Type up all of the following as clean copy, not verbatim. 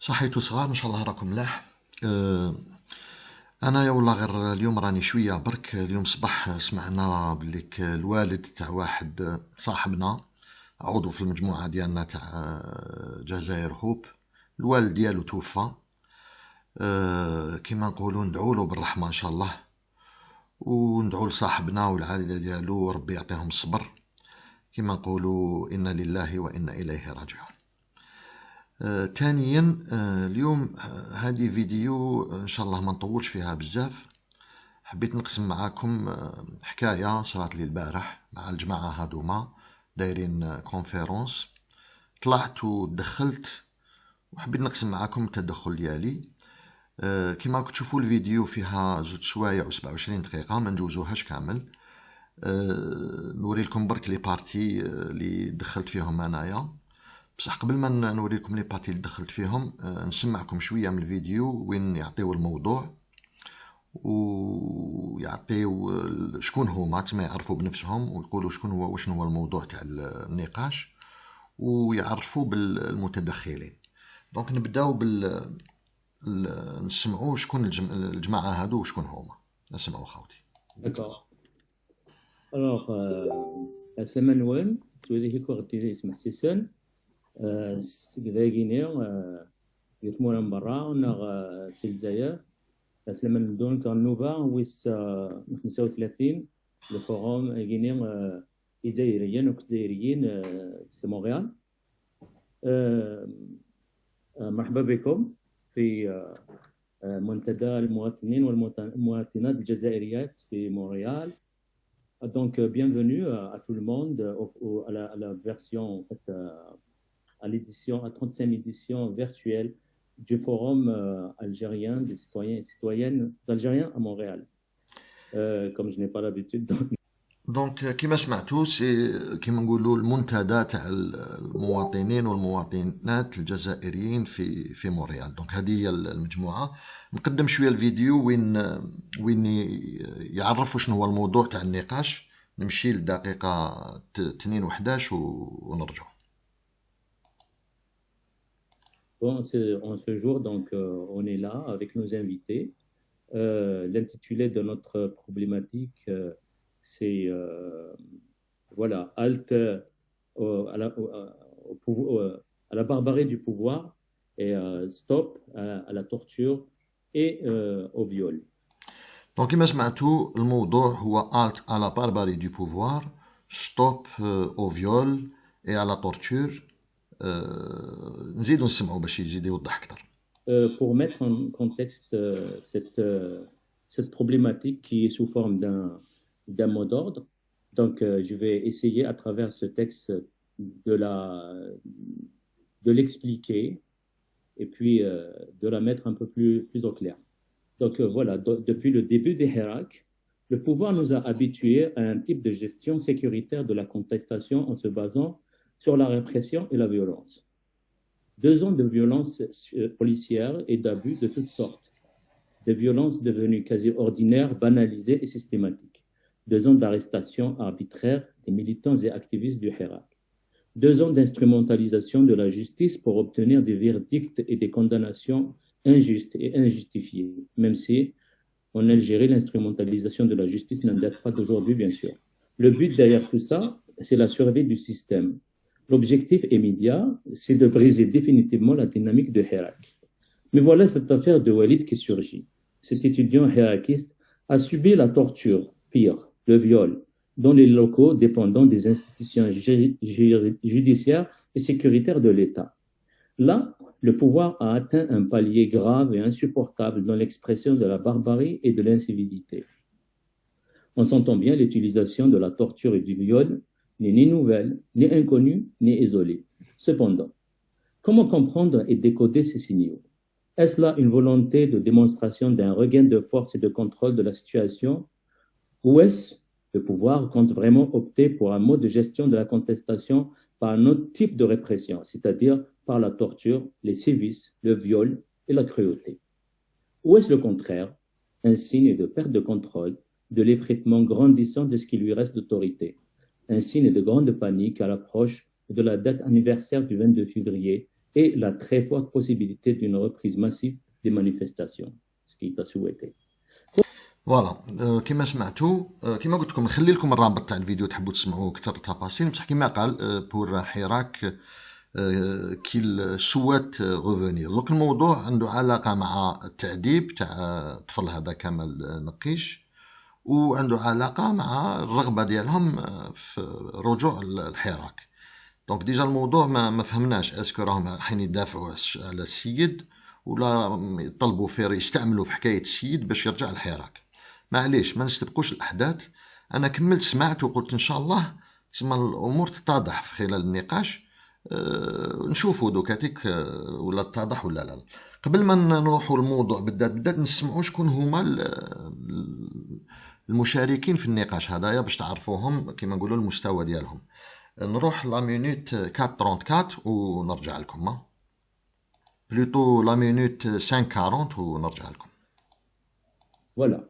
صحيتو صغار ان شاء الله راكم ملاح. انا يا والله غير اليوم راني شويه برك. اليوم صباح سمعنا بلي الوالد تاع واحد صاحبنا عضو في المجموعه ديالنا تاع جزائر هوب. الوالد ديالو توفى. كيما نقولوا ندعوا له بالرحمه ان شاء الله، وندعوا لصاحبنا والعائله ديالو ربي يعطيهم الصبر. كيما نقولوا انا لله وانا اليه راجعون. تانيا اليوم هذه فيديو ان شاء الله ما نطولش فيها بزاف. حبيت نقسم معاكم حكايه صارت لي البارح مع الجماعه هادوما دايرين كونفيرونس. طلعت ودخلت وحبيت نقسم معاكم التدخل ديالي. كما راكم تشوفوا الفيديو فيها 2 سوايع و27 دقيقه، ما نجوزوهاش كامل. نوري لكم برك لي بارتي اللي دخلت فيهم انايا. بصح قبل ما نوريكم لي بارتي اللي دخلت فيهم نسمعكم شويه من الفيديو وين يعطيو الموضوع ويعطيو شكون هما، تما يعرفوا بنفسهم ويقولوا شكون هو وشنو هو الموضوع تاع النقاش، ويعرفوا بالمتدخلين. دونك نبداو نسمعوا شكون الجماعه هادو وشكون هما. نسمعوا خاوتي. D'accord. Alors, السلام نوال تولي هيك وقت اسمح سيسن ذاكيني يثمونا من برا ونغ سي الجزائر. السلام ندون كان نوفا ويس 35 الفوروم غيني الجزائريين وكجزائريين سي مونريال. مرحبا بكم في منتدى المواطنين والمواطنات الجزائريات في مونريال. Donc, bienvenue à tout le monde à la version, en fait, à l'édition, à 35e édition virtuelle du Forum algérien des citoyens et citoyennes algériens à Montréal. Comme je n'ai pas l'habitude. دونك كما سمعتوا سي كما نقولوا المنتدى تاع المواطنين والمواطنات الجزائريين في مونريال. دونك هذه هي المجموعه. نقدم شويه الفيديو وين يعرفوا شنو هو الموضوع تاع النقاش. نمشي للدقيقه 2 و11 ونرجع. Bon, en ce jour, donc, on est là avec nos invités. L'intitulé de notre problématique, c'est voilà, halte à la barbarie du pouvoir et stop à la torture et au viol. دونك كما سمعتوا الموضوع هو alt à la barbarie du pouvoir, stop au viol et à la torture. نزيدو نسمعوا باش يزيد يوضح اكثر. Pour mettre en contexte cette problématique qui est sous forme d'un mot d'ordre, donc je vais essayer à travers ce texte de l'expliquer et puis de la mettre un peu plus au clair. Donc voilà, depuis le début des Hirak, le pouvoir nous a habitués à un type de gestion sécuritaire de la contestation en se basant sur la répression et la violence. 2 ans de violence policière et d'abus de toutes sortes, de violences devenues quasi ordinaires, banalisées et systématiques. 2 ans d'arrestation arbitraire des militants et activistes du Hirak. 2 ans d'instrumentalisation de la justice pour obtenir des verdicts et des condamnations injustes et injustifiées, même si en Algérie, l'instrumentalisation de la justice ne date pas d'aujourd'hui, bien sûr. Le but derrière tout ça, c'est la survie du système. L'objectif immédiat, c'est de briser définitivement la dynamique de Hirak. Mais voilà cette affaire de Walid qui surgit. Cet étudiant hirakiste a subi la torture, pire, le viol, dans les locaux dépendant des institutions judiciaires et sécuritaires de l'État. Là, le pouvoir a atteint un palier grave et insupportable dans l'expression de la barbarie et de l'incivilité. On s'entend bien, l'utilisation de la torture et du viol n'est ni nouvelle, ni inconnue, ni isolée. Cependant, comment comprendre et décoder ces signaux? Est-ce là une volonté de démonstration d'un regain de force et de contrôle de la situation? Ou est-ce le pouvoir compte vraiment opter pour un mode de gestion de la contestation par un autre type de répression, c'est-à-dire par la torture, les sévices, le viol et la cruauté? Ou est-ce le contraire, un signe de perte de contrôle, de l'effritement grandissant de ce qui lui reste d'autorité, un signe de grande panique à l'approche de la date anniversaire du 22 février et la très forte possibilité d'une reprise massive des manifestations, ce qui est souhaité. فوالا كما سمعتوا كما قلت لكم نخلي لكم الرابط تاع الفيديو تحبوا تسمعوا اكثر تفاصيل بصح كما قال بور حراك كيل سوات غوفونير. دونك الموضوع عنده علاقه مع التعذيب تاع الطفل هذا كمال نقيش وعنده علاقه مع الرغبه ديالهم في رجوع الحراك. دونك ديجا الموضوع ما فهمناش اسكو راهم رايحين يدافعوا على السيد ولا يطلبوا فيه يستعملوا في حكايه السيد باش يرجع الحراك. معليش ما نستبقوش الاحداث. انا كملت سمعت وقلت ان شاء الله تسمى الامور تتضح في خلال النقاش. نشوفوا دوكاتيك ولا تتضح ولا لا. قبل ما نروحوا للموضوع بالذات نسمعوا شكون هما المشاركين في النقاش هذايا باش تعرفوهم كما نقولوا المستوى ديالهم. نروح لا مينوت 4:34 ونرجع لكم بلوتو لا مينوت 5:40 ونرجع لكم. Voilà.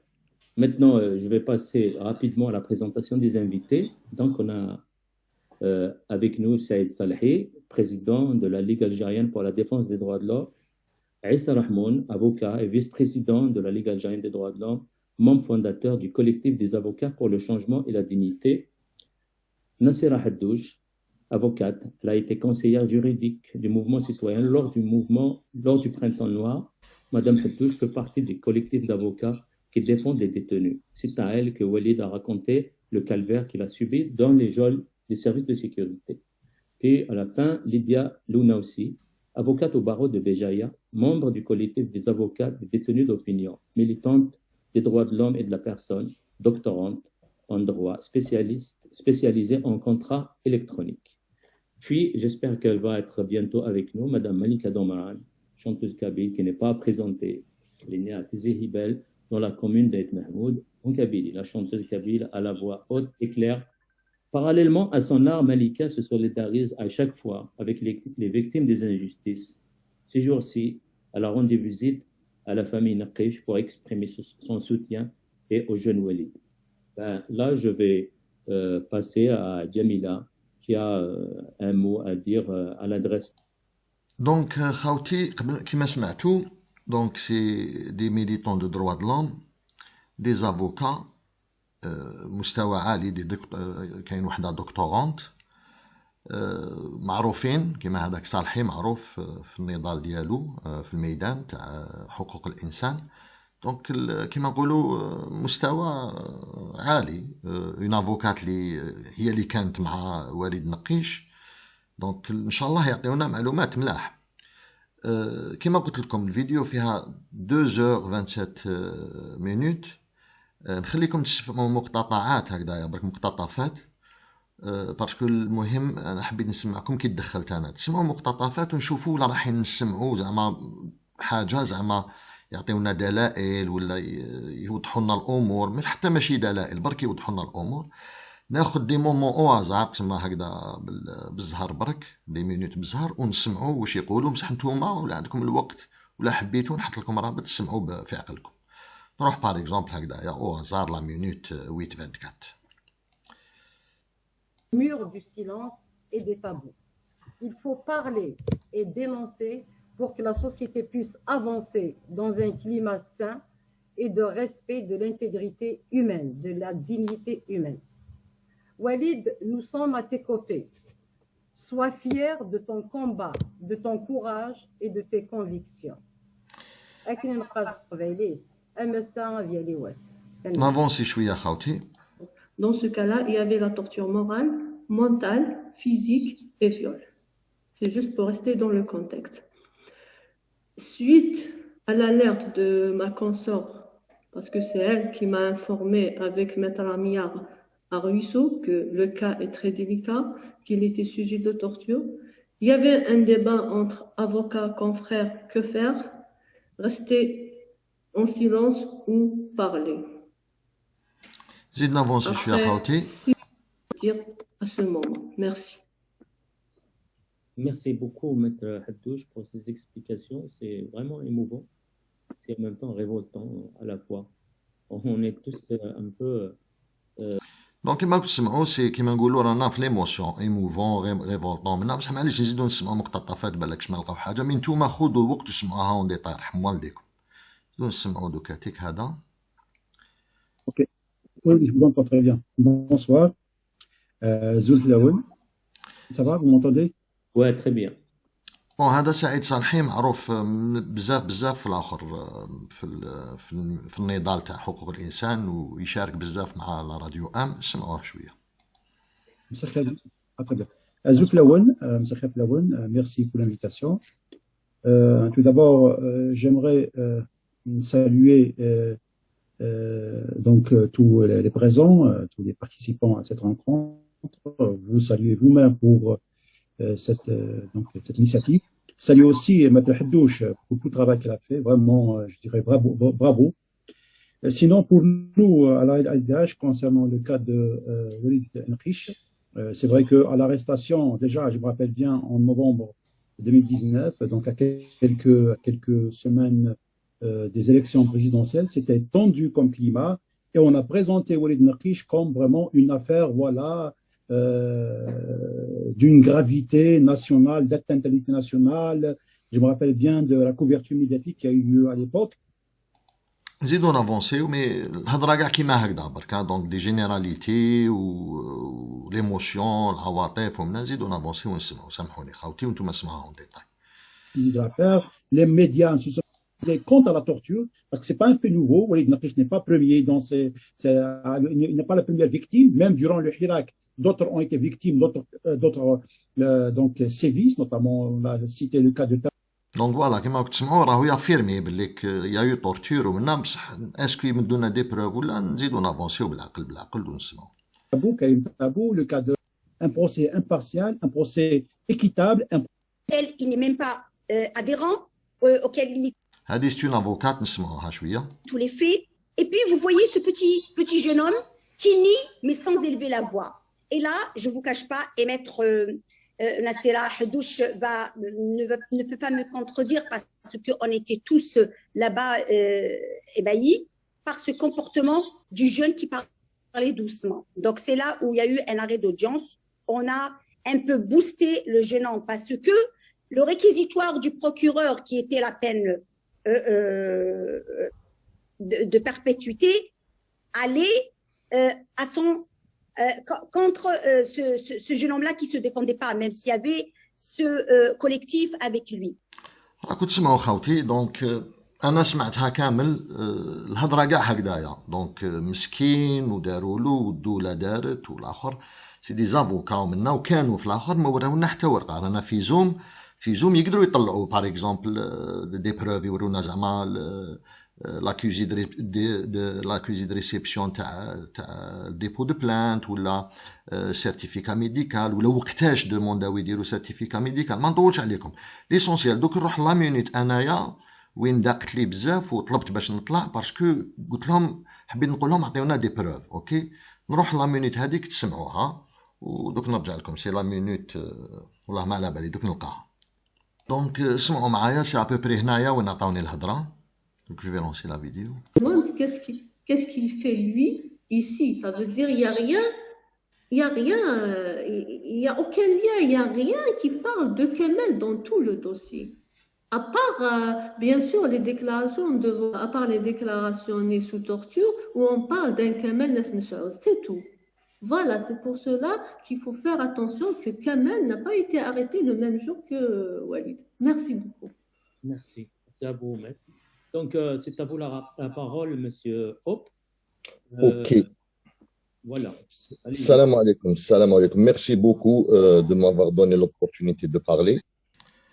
Maintenant, je vais passer rapidement à la présentation des invités. Donc, on a avec nous Saïd Salhi, président de la Ligue algérienne pour la défense des droits de l'homme, Issa Rahmoun, avocat et vice-président de la Ligue algérienne des droits de l'homme, membre fondateur du collectif des avocats pour le changement et la dignité, Nassira Haddouche, avocate, elle a été conseillère juridique du mouvement citoyen lors du printemps noir. Madame Haddouche fait partie du collectif d'avocats qui défendent les détenus. C'est à elle que Walid a raconté le calvaire qu'il a subi dans les geôles des services de sécurité. Et à la fin, Lydia Lounaoussi, avocate au barreau de Béjaïa, membre du collectif des avocats des détenus d'opinion, militante des droits de l'homme et de la personne, doctorante en droit, spécialisée en contrat électronique. Puis, j'espère qu'elle va être bientôt avec nous, Madame Malika Domaran, chanteuse kabyle qui n'est pas présentée. Elle est née à Tizi Hibel, dans la commune d'Aït Mahmoud, en Kabylie. La chanteuse kabyle à la voix haute et claire. Parallèlement à son art, Malika se solidarise à chaque fois avec les victimes des injustices. Ces jours-ci, elle a rendu visite à la famille Naqish pour exprimer son soutien et au jeune Walid. Là, je vais passer à Jamila, qui a un mot à dire à l'adresse. Donc, خاوتي كما سمعتوا donc c'est des militants de droits de l'homme, des avocats مستوى عالي كاين وحده دكتورانت معروفين كما هذاك صالحي معروف في النضال ديالو في الميدان تاع حقوق الانسان. دونك كما نقولوا مستوى عالي. اون افوكات هي اللي كانت مع وليد نقيش. دونك ان شاء الله يعطيونا معلومات ملاح. كما قلت لكم الفيديو فيها 2h27 مينوت. نخليكم تسمعوا مقتطعات هكذايا برك مقتطفات باسكو المهم انا حبيت نسمعكم كي دخلت انا تسمعوا مقتطفات ونشوفوا ولا راح نسمعوا زعما حاجه زعما يعطيونا دلائل ولا يوضحوا لنا الامور مش حتى ماشي دلائل برك يوضحوا لنا الامور. ناخذ دي مومون او هازار تسمى هكذا بالزهر برك دي مينوت بالزهر ونسمعوا واش يقولوا بصح نتوما ولا عندكم الوقت ولا حبيتوا نحط لكم رابط تسمعوا في عقلكم. نروح بار اكزومبل هكذايا او هازار لا مينوت 8:24. Mur du silence et des tabous. Il faut parler et dénoncer pour que la société puisse avancer dans un climat sain et de respect de l'intégrité humaine, de la dignité humaine. Walid, nous sommes à tes côtés. Sois fier de ton combat, de ton courage et de tes convictions. نافونسي شويه خاوتي. Dans ce cas-là, il y avait la torture morale, mentale, physique et viol. C'est juste pour rester dans le contexte. Suite à l'alerte de ma consort, parce que c'est elle qui m'a informé avec Maître Amiar à Ruisseau que le cas est très délicat, qu'il était sujet de torture, il y avait un débat entre avocats, confrères, que faire? Rester en silence ou parler. زيد نافونسي شويه خاوتي. Dire à ce moment. Merci. Merci beaucoup, Maître Haddouche, pour ces explications. C'est vraiment émouvant. C'est en même temps révoltant à la fois. On est tous un peu... دونك كيما راكم تسمعوا سي كيما نقولوا رانا في ليموسيون ايموفون ريفولتون منا بصح معليش نزيدو نسمعوا مقتطفات بالكش ما نلقاو حاجه مي نتوما خذوا الوقت تسمعوها اون ديتاي رحم والديكم نزيدو نسمعوا دوكاتيك هذا. Ok. Oui, je vous entends très bien. Bonsoir. Zulf Laouen. Ça va, vous m'entendez? Ouais, très bien. بون هذا سعيد صالحي معروف بزاف في الاخر في النضال تاع حقوق الانسان ويشارك بزاف مع لا راديو سمعوه شويه. مساء الخير. Très bien. Zulf Laouen, مساء الخير Laouen, merci pour l'invitation. Tout d'abord, j'aimerais saluer donc tous les présents, tous les participants à cette rencontre. Vous saluez vous-même pour cette initiative. Salut aussi Maître Haddouche pour tout le travail qu'elle a fait. Vraiment, je dirais bravo. Sinon, pour nous, à la LDH, concernant le cas de Walid Nqish, c'est vrai qu'à l'arrestation, déjà, je me rappelle bien, en novembre 2019, donc à quelques semaines des élections présidentielles, c'était tendu comme climat et on a présenté Walid Nqish comme vraiment une affaire, voilà, d'une gravité nationale, d'atteinte à l'unité nationale. Je me rappelle bien de la couverture médiatique qui a eu lieu à l'époque. نزيدو نافونسيو مي الهضره كاع كيما هكذا بركا دونك دي جينيراليتي و ليموسيون العواطف ومنا نزيدو نافونسيو ونسمعو سامحوني خاوتي وانتم اسمعوها ديتاي. Les médias se sont contre à la torture, parce que ce n'est pas un fait nouveau. Walid Nqish n'est pas premier il n'est pas la première victime. Même durant le Hirak, d'autres ont été victimes, d'autres donc sévices, notamment on a cité le cas de. دونك فوالا كيما راكم تسمعوا راهو يافيرمي بليك يا طورتور ومنا بصح اسكو يمدونا دي بروف ولا نزيدو نافونسيو بالعقل ونسمعوا. Karim Tabou, le cas d'un procès impartial, un procès équitable. Il n'est même pas adhérent auquel il هذه c'est une avocate نسمعوها شويه. tous les faits. Et puis vous voyez ce petit jeune homme qui nie mais sans élever la voix. Et là, je vous cache pas, et maître Nassera Haddouche ne peut pas me contredire parce qu'on était tous là-bas ébahis par ce comportement du jeune qui parlait doucement. Donc c'est là où il y a eu un arrêt d'audience. On a un peu boosté le jeune homme parce que le réquisitoire du procureur qui était la peine de perpétuité allait à son contre ce jeune homme-là qui se défendait pas, même s'il y avait ce collectif avec lui. راكم تسمعوا خاوتي دونك انا سمعتها كامل الهضره كاع هكذايا دونك مسكين ودارولو والدوله دارت والاخر سي دي زافوكا ومنا وكانوا في الاخر ما وراونا حتى ورقه رانا في زوم يقدروا يطلعوا باغ اكزومبل دي بروف يورونا زعما لاكوزي دو ريسيبسيون تاع ديبو دو بلانت ولا سيرتيفيكا ميديكال ولا وقتاش دومونداو يديروا سيرتيفيكا ميديكال ما نطولش عليكم ليسونسيال دوك نروح لا مينوت انايا وين داقت لي بزاف وطلبت باش نطلع باسكو قلت لهم حبيت نقول لهم عطيونا دي بروف اوكي نروح لا مينوت هذيك تسمعوها ودوك نرجع لكم سي لا مينوت والله ما على بالي دوك نلقاها دونك اسمعوا معايا سي ابوبري هنايا وين عطاوني الهضره. Donc je vais lancer la vidéo. Qu'est-ce qu'il fait lui ici? Ça veut dire il y a rien, il y a aucun lien, il y a rien qui parle de Kamel dans tout le dossier. À part bien sûr les déclarations à part les déclarations nées sous torture où on parle d'un Kamel Nasm Saoud, c'est tout. Voilà, c'est pour cela qu'il faut faire attention que Kamel n'a pas été arrêté le même jour que Walid. Merci beaucoup. Merci. C'est à vous, maître. Donc, c'est à vous la parole, monsieur Hope. Ok. Voilà. Salam alaikum, salam alaikum. Merci beaucoup de m'avoir donné l'opportunité de parler.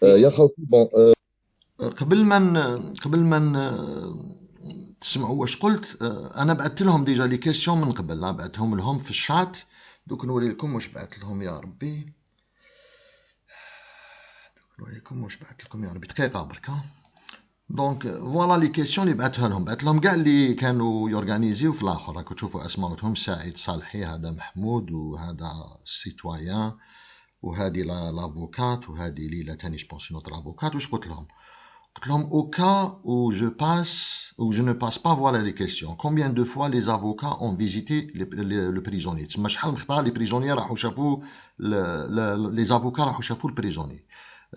يا خوتي bon قبل ما تسمعوا واش قلت انا بعثت لهم ديجا لي كيسيون من قبل بعثتهم لهم في الشات دوك نوري لكم واش بعثت لهم يا ربي دقيقه بركا دونك فوالا لي كيسيون اللي بعثت لهم كاع اللي كانوا يورغانيزيو في الاخر راكم تشوفوا اسماءهم سعيد صالحي هذا محمود وهذا السيتويان وهذه لافوكات وهذه ليلى تاني جبونسي نوتر افوكات واش قلت لهم قلت لهم au cas où je ne passe pas, voilà les questions. Combien de fois les avocats ont visité le prisonnier? تسمى شحال من خطرة les prisonniers راحوا شافوا les avocats راحوا شافوا le prisonnier.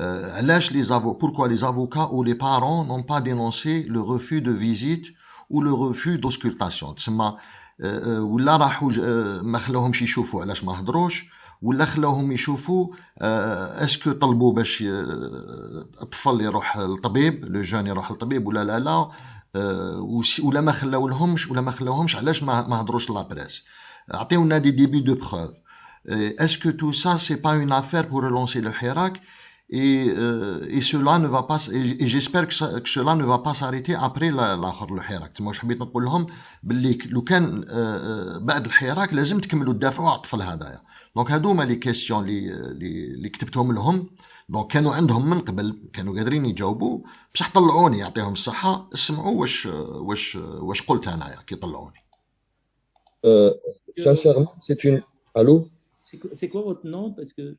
علاش pourquoi les avocats ou les parents n'ont pas dénoncé le refus de visite ou le refus d'auscultation? تسمى ولا راحوا ما خلاوهمش يشوفوا علاش ما هضروش، ولا خلاوهم يشوفوا اسكو طلبوا باش الطفل يروح للطبيب، لو جون يروح للطبيب ولا لا، ولا ما خلاوهمش علاش ما هضروش لا بريس. عطيونا دي ديبي دو بروف. اسكو تو سا سي با اون افير pour relancer le Hirak et cela ne va pas, et j'espère que cela ne va pas s'arrêter après l'akhر الحراك. تما واش حبيت نقول لهم باللي لو كان بعد الحراك لازم تكملوا تدافعوا على الطفل هذايا. دونك هادو هما لي كيسيون اللي كتبتهم لهم. دونك كانوا عندهم من قبل، كانوا قادرين يجاوبوا، بصح طلعوني يعطيهم الصحه. اسمعوا واش قلت انايا كي طلعوني. Sincèrement, c'est une. Allô? C'est quoi votre nom? Parce que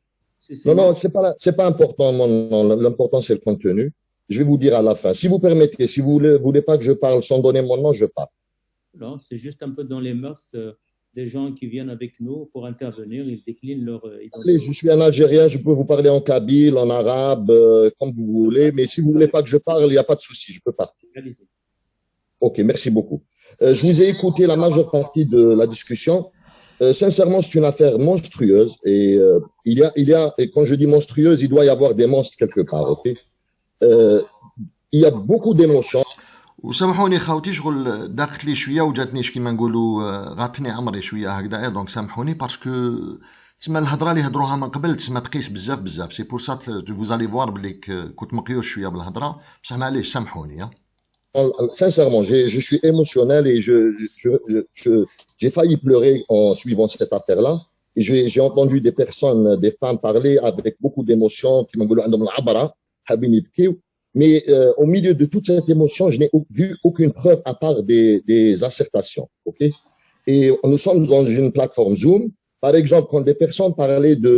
Non, c'est pas important mon nom. L'important, c'est le contenu. Je vais vous dire à la fin. Si vous permettez, si vous voulez pas que je parle sans donner mon nom, je parle. Non, c'est juste un peu dans les mœurs des gens qui viennent avec nous pour intervenir. Ils déclinent leur identité. Allez, je suis un Algérien, je peux vous parler en kabyle, en arabe, comme vous voulez. Mais si vous voulez pas que je parle, il n'y a pas de souci, je peux partir. Allez-y. Ok, merci beaucoup. Je vous ai écouté la majeure partie de la discussion. Sincèrement, c'est une affaire monstrueuse et et quand je dis monstrueuse, il doit y avoir des monstres quelque part, ok? Il y a beaucoup d'émotions. وسامحوني خاوتي شغل داقت لي شويه وجاتنيش كيما نقولوا غاتني عمري شويه هكذا، دونك سامحوني باسكو تسمى الهضره اللي هضروها من قبل تسمى تقيس بزاف. سي بور سا فوزالي فوار بلي كنت مقيوس شويه بالهضره، بصح معليش سامحوني. Sincèrement, je suis émotionnel et j'ai failli pleurer en suivant cette affaire-là. Et j'ai entendu des personnes, des femmes parler avec beaucoup d'émotion, qui m'ont dit, mais au milieu de toute cette émotion, je n'ai vu aucune preuve à part des assertions. Ok? Et nous sommes dans une plateforme Zoom. Par exemple, quand des personnes parlaient de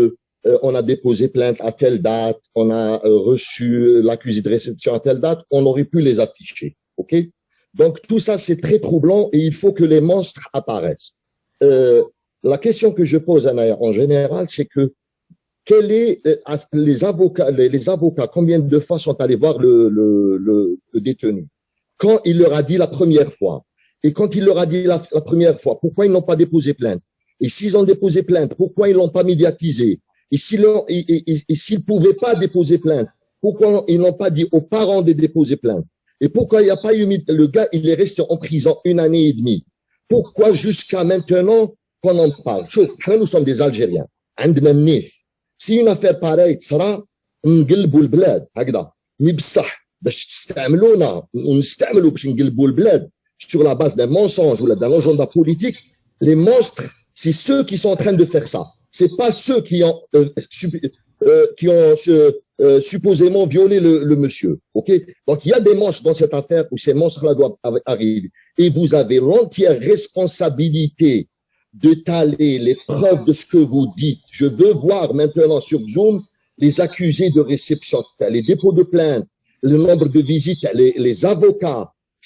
on a déposé plainte à telle date, on a reçu l'accusé de réception à telle date, on aurait pu les afficher. Ok? Donc tout ça c'est très troublant et il faut que les monstres apparaissent. La question que je pose en général, c'est que quel est les avocats, combien de fois sont allés voir le détenu? Quand il leur a dit la première fois, et quand il leur a dit la première fois, pourquoi ils n'ont pas déposé plainte? Et s'ils ont déposé plainte, pourquoi ils l'ont pas médiatisé? Et s'ils pouvaient pas déposer plainte, pourquoi ils n'ont pas dit aux parents de déposer plainte? Et pourquoi il n'y a pas eu, le gars, il est resté en prison 1 année et demie? Pourquoi jusqu'à maintenant qu'on en parle? Nous sommes des Algériens. Si une affaire pareille sera, نقلبوا البلاد هكذا. مي بصح باش تستعملونا ونستعملوا باش نقلبوا البلاد sur la base d'un mensonge ou d'un agenda politique, les monstres, c'est ceux qui sont en train de faire ça. C'est pas ceux qui ont supposément violé le monsieur. Ok? Donc il y a des monstres dans cette affaire où ces monstres-là doivent arriver. Et vous avez l'entière responsabilité d'étaler les preuves de ce que vous dites. Je veux voir maintenant sur Zoom les accusés de réception, les dépôts de plainte, le nombre de visites, les avocats.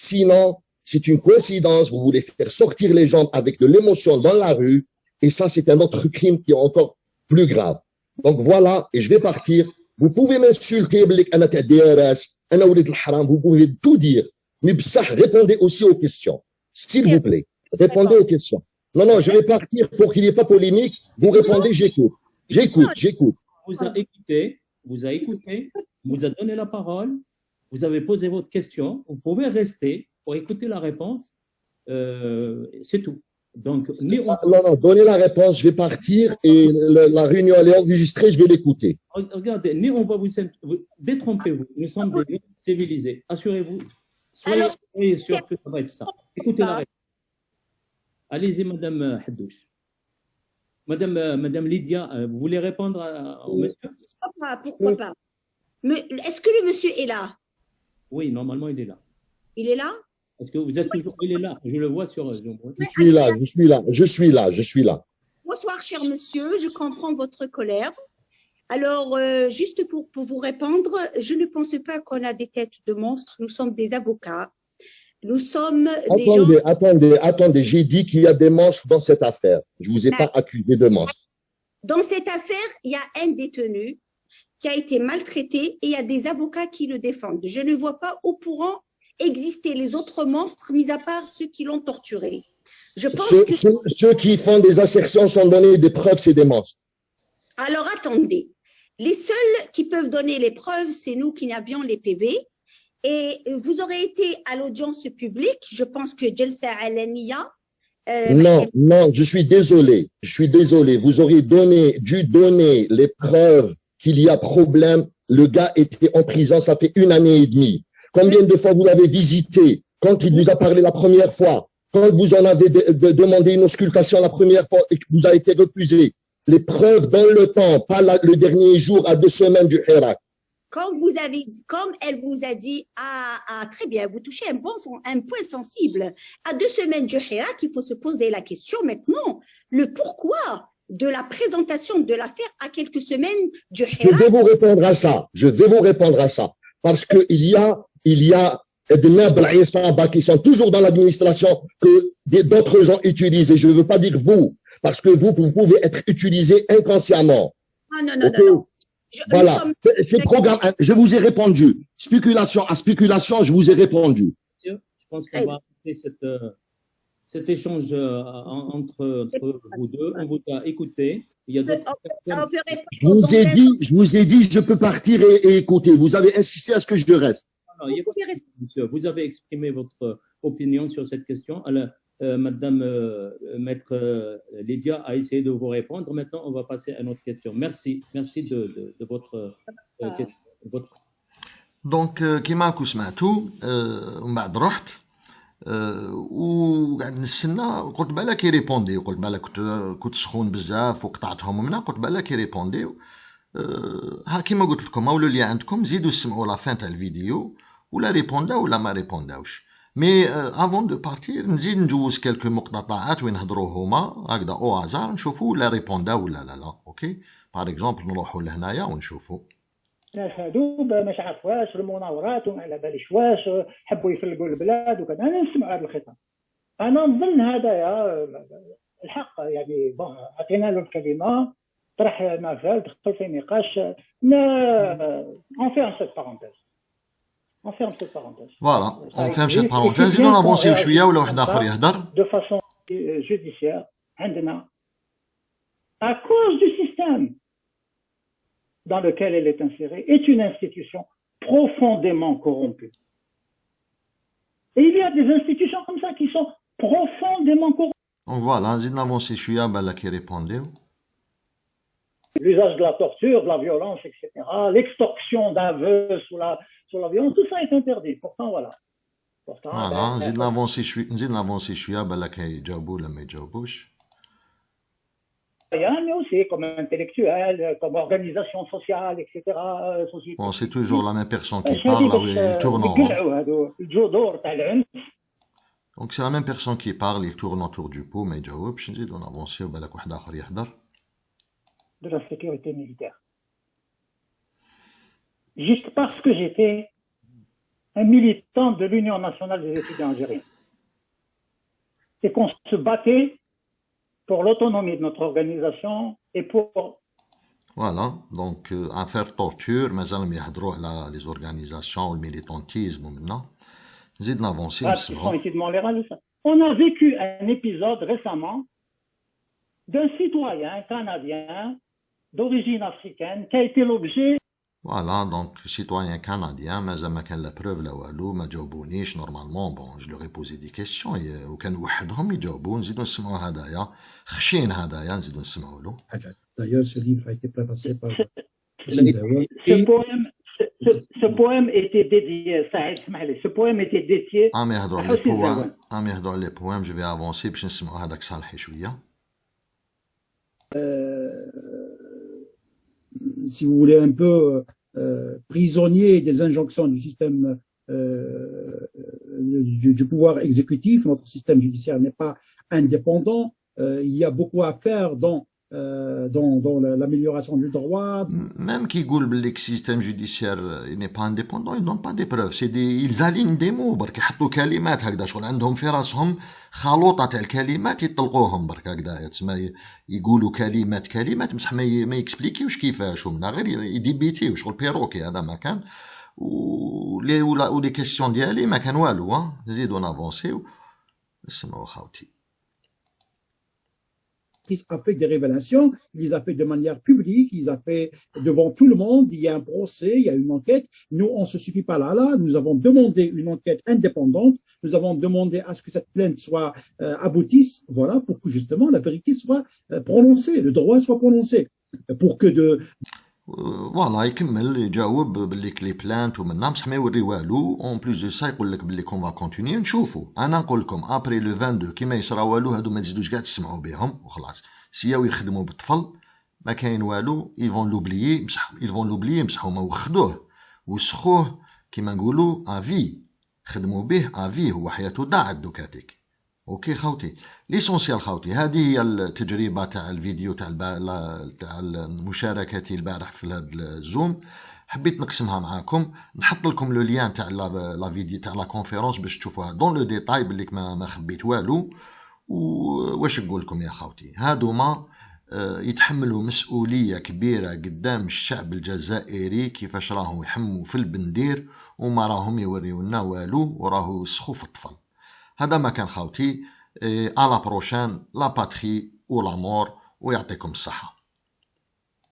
Sinon, c'est une coïncidence. Vous voulez faire sortir les gens avec de l'émotion dans la rue. Et ça, c'est un autre crime qui est encore plus grave. Donc voilà, et je vais partir. Vous pouvez m'insulter, vous pouvez tout dire. Mais ça, répondez aussi aux questions. S'il vous plaît, répondez aux questions. Non, je vais partir pour qu'il n'y ait pas polémique. Vous répondez, j'écoute. Vous a écouté, vous a donné la parole, vous avez posé votre question. Vous pouvez rester pour écouter la réponse. C'est tout. Donc, non, donnez la réponse, je vais partir et la réunion elle est enregistrée, je vais l'écouter. Regardez, nous on va vous détrompez-vous. Nous sommes des gens civilisés. Assurez-vous, soyez sûr que ça va être ça. Écoutez la réponse. Allez-y, Madame Haddouche. Madame Lydia, vous voulez répondre au monsieur? Pourquoi pas? Mais est-ce que le monsieur est là? Oui, normalement il est là. Il est là? Est-ce que vous êtes toujours... Il est là, je le vois sur Zoom. Je suis là. Bonsoir, cher monsieur, je comprends votre colère. Alors, juste pour vous répondre, je ne pense pas qu'on a des têtes de monstres. Nous sommes des avocats. Nous sommes des gens... Attendez, j'ai dit qu'il y a des monstres dans cette affaire. Je ne vous ai pas accusé de monstres. Dans cette affaire, il y a un détenu qui a été maltraité et il y a des avocats qui le défendent. Je ne vois pas où pourront exister les autres monstres, mis à part ceux qui l'ont torturé. Je pense que... Ceux qui font des assertions sans donner des preuves, c'est des monstres. Alors, attendez. Les seuls qui peuvent donner les preuves, c'est nous qui avions les PV. Et vous aurez été à l'audience publique. Je pense que Jelsa Alania... Non, je suis désolé. Vous auriez dû donner les preuves qu'il y a problème. Le gars était en prison, ça fait 1 année et demie. Combien de fois vous l'avez visité? Quand il vous a parlé la première fois? Quand vous en avez demandé une auscultation la première fois et que vous avez été refusé? Les preuves dans le temps, pas le dernier jour à 2 semaines du Hirak. Comme elle vous a dit, très bien, vous touchez un point sensible. À 2 semaines du Hirak, il faut se poser la question maintenant, le pourquoi de la présentation de l'affaire à quelques semaines du Hirak. Je vais vous répondre à ça. Parce que il y a des Nabla qui sont toujours dans l'administration que d'autres gens utilisent. Et je ne veux pas dire vous, parce que vous pouvez être utilisé inconsciemment. Non. Voilà. Je vous ai répondu. Spéculation à spéculation, je vous ai répondu. Je pense qu'on va arrêter cet échange entre vous deux. On vous a écouté. Il y a je vous ai dit, je peux partir et écouter. Vous avez insisté à ce que je reste. Non, il y a pas de... Monsieur, vous avez exprimé votre opinion sur cette question. Alors, Madame Maître Lydia a essayé de vous répondre. Maintenant, on va passer à notre question. Merci de votre question. دونك كيما راكم سمعتوا ومن بعد رحت وقاعد نستنى قلت بالك يريبونديو قلت بالك كنت سخون بزاف وقطعتهم ومنا قلت بالك يريبونديو ها كيما قلت لكم هاولو اللي عندكم زيدوا سمعوا لا فان تاع الفيديو ولا ريبونداو ولا ما ريبونداوش مي افون دو بارتير نزيد نجوز كلكو مقتطعات وين هضروا هما هكذا او هازار نشوفوا لا ريبونداو ولا لا اوكي باغ اكزومبل نروحوا لهنايا ونشوفوا الناس هادو مش عارفواش المناورات وما على باليش واش حبوا يفلقوا البلاد وكذا. انا نسمع هذا الخطاب. انا نظن هذايا الحق يعني بون عطينا له الكلمه طرح مافال دخل في نقاش اون سيت بارونتيز فوالا اون فيرم سيت بارونتيز زيدو نافونسيو شويه ولا واحد اخر يهدر دو فاسون جوديسيير عندنا à cause du système dans lequel elle est insérée, est une institution profondément corrompue. Et il y a des institutions comme ça qui sont profondément corrompues. Donc voilà, زيد نافونسي شويه بالك يريبونديو. L'usage de la torture, de la violence, etc. L'extorsion d'un vœu sous la violence, tout ça est interdit. Pourtant, voilà. Voilà, نزيد نافونسي شويه بالك يجاوبوا ولا ما يجاوبوش. Mais aussi comme intellectuel, comme organisation sociale, etc. Bon, c'est toujours la même personne qui parle, là où il tourne en rond. Donc c'est la même personne qui parle, il tourne autour du pot, mais il جاوب. باش نزيدو نافونسيو بالك واحد آخر يحضر. De la sécurité militaire. Juste parce que j'étais un militant de l'Union nationale des étudiants algériens. Et qu'on se battait pour l'autonomie de notre organisation et pour... Voilà, donc affaire torture, مازالهم يهضروا على les organisations ou le militantisme ومنا. نزيد نافونسي نسمعوا. On a vécu un épisode récemment d'un citoyen canadien d'origine africaine qui a été l'objet... Voilà, donc citoyen canadien, مازال ما كان لا بروف لا والو ما جاوبونيش نورمالمون بون جو لوغي بوزي دي كيسيون وكان وحدهم يجاوبوا نزيدو نسمعوا هدايا خشين هدايا نزيدو نسمعوا له. D'ailleurs, ce livre a été préfacé par Ce poème était dédié, Saïd, ce poème était dédié عم يهضروا على البوام عم يهضروا على البوام جو في افونسي باش نسمعوا هذاك صالحي شويه. Si vous voulez, un peu prisonnier des injonctions du système du pouvoir exécutif. Notre système judiciaire n'est pas indépendant. Il y a beaucoup à faire dans dans l'amélioration du droit. Même qui يقول باللي système judiciaire il n'est pas indépendant, ils donnent pas des preuves, c'est des ils alignent des mots برك يحطوا كلمات هكذا شغل عندهم في راسهم خلوطة تاع الكلمات يطلقوهم برك هكذا تسمى يقولوا كلمات بصح ما يكسبليكيوش كيفاش ومنا غير يديبيتيو شغل بيروكي هذا ما كان ولي كيسيون ديالي ما كان والو نزيدو نافونسيو اسمعوا خاوتي. Il a fait des révélations, il les a fait de manière publique, il les a fait devant tout le monde, il y a un procès, il y a une enquête. Nous, on se suffit pas là, nous avons demandé une enquête indépendante, nous avons demandé à ce que cette plainte soit aboutisse, voilà, pour que justement la vérité soit prononcée, le droit soit prononcé, pour que de... فوالا يكمل يجاوب باللي كلي بلانت ومنا بصح ما يوري والو اون بلوس دو سا يقول لك باللي كون فا كونتينيو نشوفوا. انا نقول لكم ابري لو 22 كيما يصرا والو هادو ما تزيدوش كاع تسمعوا بهم وخلاص سياو يخدموا بالطفل ما كاين والو يفون لوبليي بصح هما وخدوه وسخوه كيما نقولوا افي خدموا به افي هو حياته ضاعت دوكاتيك. اوكي خوتي ليسونسيال خوتي هذه هي التجربه تاع الفيديو تاع مشاركتي البارح في هذا الزوم حبيت نقسمها معاكم. نحط لكم لو ليان تاع لا فيديو تاع لا كونفيرونس باش تشوفوها دون لو ديتاي باللي ما خبيت والو. واش نقول لكم يا خوتي هادوما يتحملوا مسؤوليه كبيره قدام الشعب الجزائري كيفاش راهم يحموا في البندير وما راهم يوريونا والو وراهو يسخوا في الطفل. هذا ما كان خوتي. على بروشان لا باتري و لامور ويعطيكم الصحة.